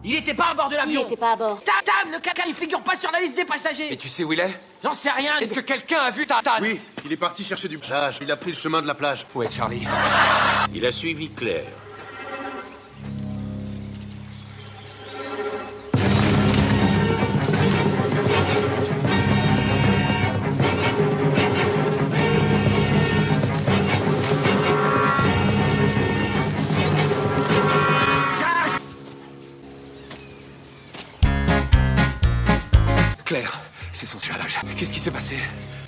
Il était pas à bord de l'avion. Il était pas à bord. Tatane, le caca, il figure pas sur la liste des passagers. Et tu sais où il est? J'en sais rien. Est-ce que quelqu'un a vu Tatane? Oui, il est parti chercher du plage. Il a pris le chemin de la plage. Où est Charlie? Il a suivi Claire. Claire, c'est son chalage. Qu'est-ce qui s'est passé?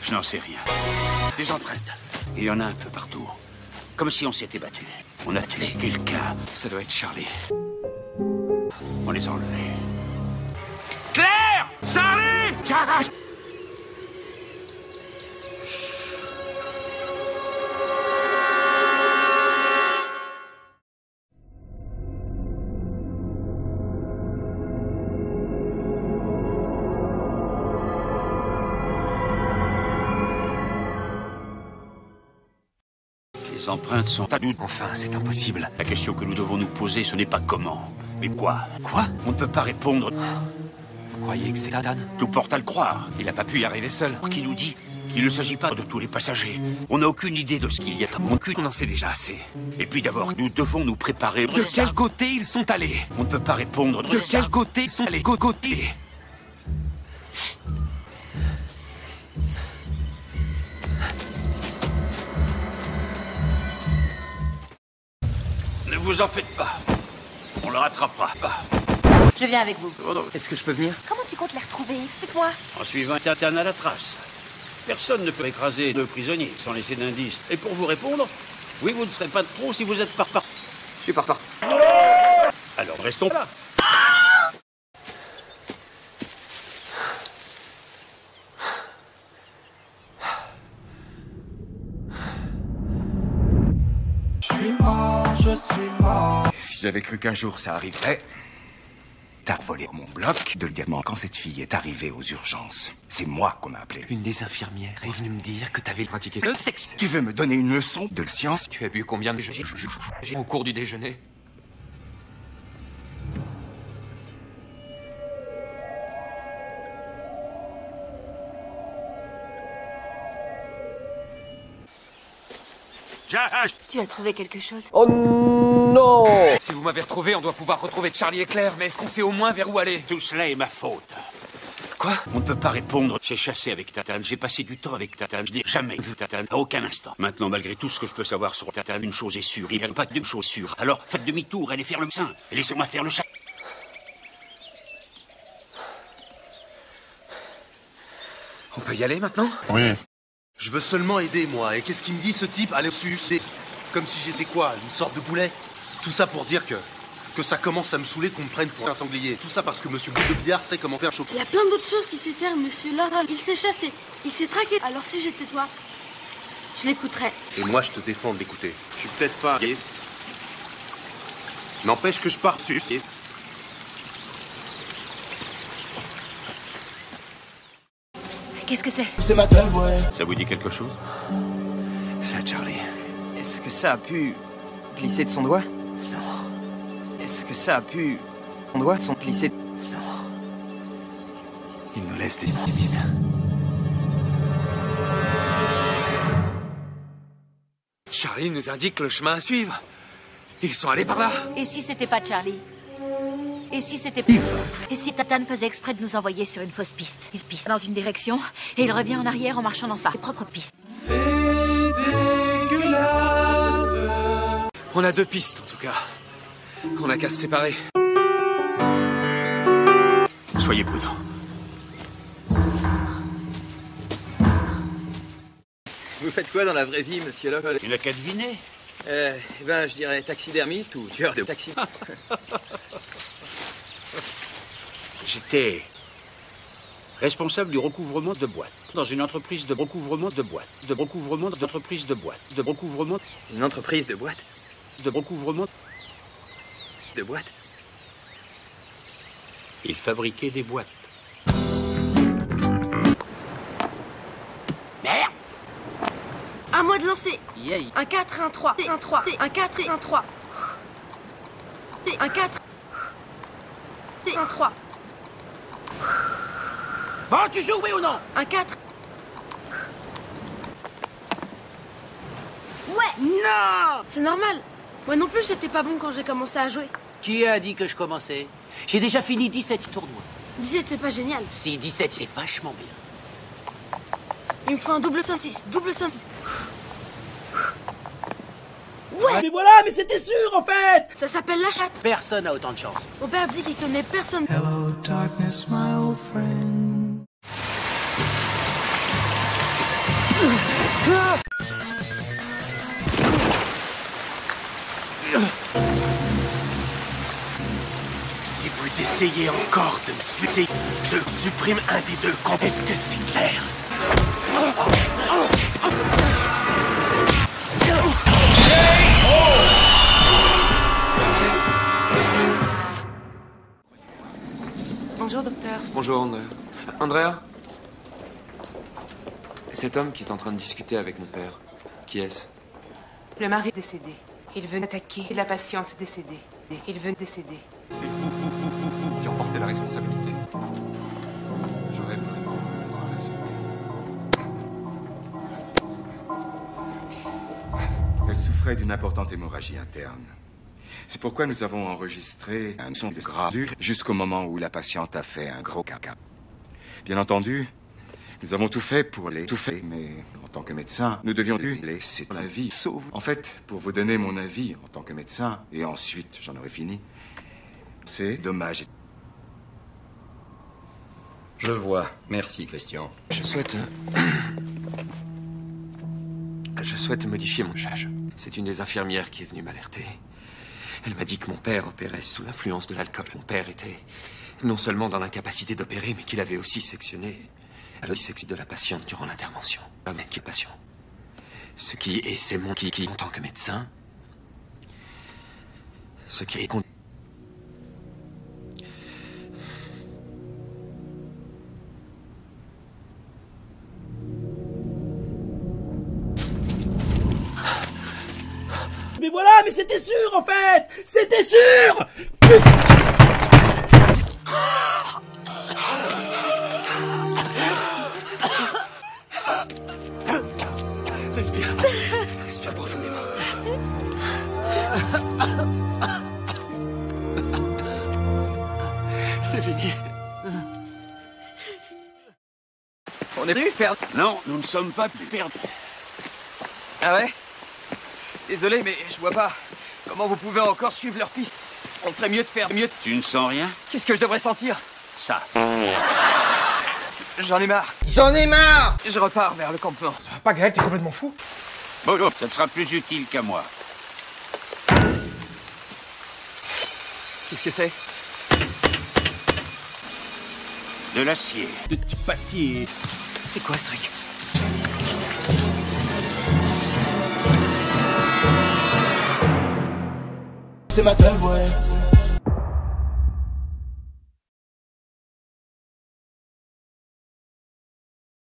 Je n'en sais rien. Des empreintes. Il y en a un peu partout. Comme si on s'était battu. On a tué quelqu'un. Ça doit être Charlie. On les a enlevés. Claire! Charlie! Les empreintes sont à nous. Enfin, c'est impossible. La question que nous devons nous poser, ce n'est pas comment, mais quoi. Quoi? On ne peut pas répondre. Vous croyez que c'est Tatane? Tout porte à le croire. Il a pas pu y arriver seul. Qui nous dit qu'il ne s'agit pas de tous les passagers. On n'a aucune idée de ce qu'il y a. On en sait déjà assez. Et puis d'abord, nous devons nous préparer. De quel côté ils sont allés? On ne peut pas répondre. De quel côté ils sont allés? Côté. Ne vous en faites pas. On le rattrapera. Je viens avec vous. Est-ce que je peux venir? Comment tu comptes les retrouver? Explique-moi. En suivant Tatane à la trace. Personne ne peut écraser 2 prisonniers sans laisser d'indices. Et pour vous répondre, oui, vous ne serez pas de trop si vous êtes par. Je suis par. Alors restons là. Je suis mort. Si j'avais cru qu'un jour ça arriverait, t'as volé mon bloc de le diamant quand cette fille est arrivée aux urgences. C'est moi qu'on a appelé. Une des infirmières est venue me dire que t'avais pratiqué le sexe. Tu veux me donner une leçon de science? Tu as bu combien de au cours du déjeuner? Tu as trouvé quelque chose? Oh non! Si vous m'avez retrouvé, on doit pouvoir retrouver Charlie et Claire, mais est-ce qu'on sait au moins vers où aller? Tout cela est ma faute. Quoi? On ne peut pas répondre. J'ai chassé avec Tatane, j'ai passé du temps avec Tatane, je n'ai jamais vu Tatane, à aucun instant. Maintenant, malgré tout ce que je peux savoir sur Tatane, une chose est sûre, il n'y a pas de chose sûre. Alors, faites demi-tour, allez faire le sein, et laissez-moi faire le chat. On peut y aller maintenant? Oui. Je veux seulement aider, moi. Et qu'est-ce qu'il me dit, ce type? Allez, c'est comme si j'étais quoi? Une sorte de boulet? Tout ça pour dire que ça commence à me saouler qu'on me prenne pour un sanglier. Tout ça parce que monsieur Boule de Billard sait comment faire un chocolat. Il y a plein d'autres choses qu'il sait faire, monsieur Laurent. Il s'est chassé, il s'est traqué. Alors si j'étais toi, je l'écouterais. Et moi, je te défends de l'écouter. Je suis peut-être pas gay. N'empêche que je pars sus. Qu'est-ce que c'est? C'est ma tête, ouais. Ça vous dit quelque chose? Ça, Charlie. Est-ce que ça a pu glisser de son doigt? Non. Est-ce que ça a pu... Son doigt sont glissés... Non. Il nous laisse des indices. Charlie nous indique le chemin à suivre. Ils sont allés par là. Et si c'était pas Charlie? Et si c'était... Et si Tatane faisait exprès de nous envoyer sur une fausse piste? Il se pisse dans une direction, et il revient en arrière en marchant dans sa propre piste. C'est dégueulasse. On a 2 pistes, en tout cas. On a qu'à se séparer. Soyez prudents. Vous faites quoi dans la vraie vie, monsieur Locke? Il n'a qu'à deviner. Je dirais taxidermiste ou tueur de taxi. J'étais responsable du recouvrement de boîtes dans une entreprise de recouvrement de boîtes, de recouvrement d'entreprise de boîtes, de recouvrement... Une entreprise de boîte? De recouvrement... De boîte? Il fabriquait des boîtes. Merde! À moi de lancer. Yay. Un 4 et un 3. Un 3. Un 4 et un 3. Un 4. Un 3. Bon, tu joues, oui ou non? Un 4. Ouais. Non! C'est normal. Moi non plus, j'étais pas bon quand j'ai commencé à jouer. Qui a dit que je commençais? J'ai déjà fini 17 tournois. 17, c'est pas génial. Si, 17, c'est vachement bien. Il me faut un double 5-6. Double 5-6. Ouais! Mais voilà, mais c'était sûr, en fait! Ça s'appelle la chatte. Personne n'a autant de chance. Mon père dit qu'il connaît personne. Hello, darkness, my old friend. Si vous essayez encore de me suicider, je supprime un des deux camps. Est-ce que c'est clair? Bonjour, docteur. Bonjour, Andrea. Andrea? Cet homme qui est en train de discuter avec mon père, qui est-ce? Le mari est décédé. Il venait attaquer la patiente décédée. Il venait décéder. C'est vous qui en portez la responsabilité. J'aurais vraiment voulu m'en rassurer. Elle souffrait d'une importante hémorragie interne. C'est pourquoi nous avons enregistré un son de gras dur jusqu'au moment où la patiente a fait un gros caca. Bien entendu, nous avons tout fait pour l'étouffer, mais en tant que médecin, nous devions lui laisser la vie sauve. En fait, pour vous donner mon avis en tant que médecin, et ensuite j'en aurai fini, c'est dommage. Je vois. Merci, Christian. Je souhaite modifier mon charge. C'est une des infirmières qui est venue m'alerter. Elle m'a dit que mon père opérait sous l'influence de l'alcool. Mon père était non seulement dans l'incapacité d'opérer, mais qu'il avait aussi sectionné le sexe de la patiente durant l'intervention. Avec le patient. Ce qui est, c'est mon qui, en tant que médecin, ce qui est... Mais voilà, mais c'était sûr, en fait! C'était sûr! Respire. Respire profondément. C'est fini. On est plus perdus. Non, nous ne sommes pas plus perdus. Ah ouais? Désolé, mais je vois pas comment vous pouvez encore suivre leur piste. On ferait mieux de faire mieux. Tu ne sens rien? Qu'est-ce que je devrais sentir? Ça. J'en ai marre. J'en ai marre! Je repars vers le campement. Ça va pas, Gaël, t'es complètement fou. Bon, ça te sera plus utile qu'à moi. Qu'est-ce que c'est? De l'acier. De type acier. C'est quoi ce truc? C'est ma teub, ouais.